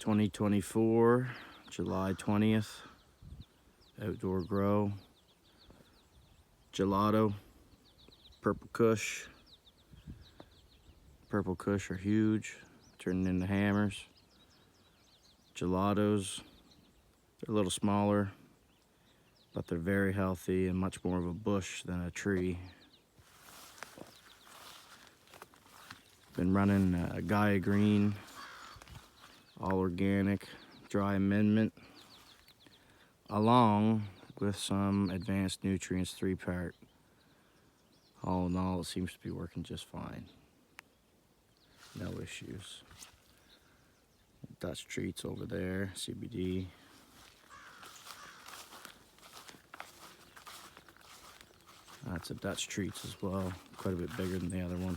2024, July 20th, Outdoor Grow, Gelato, Purple Kush. Purple Kush are huge, turning into hammers. Gelatos, they're a little smaller, but they're very healthy and much more of a bush than a tree. Been running Gaia Green, all organic, dry amendment, along with some advanced nutrients 3-part. All in all, it seems to be working just fine. No issues. Dutch Treats over there, CBD. That's a Dutch Treats as well, quite a bit bigger than the other one.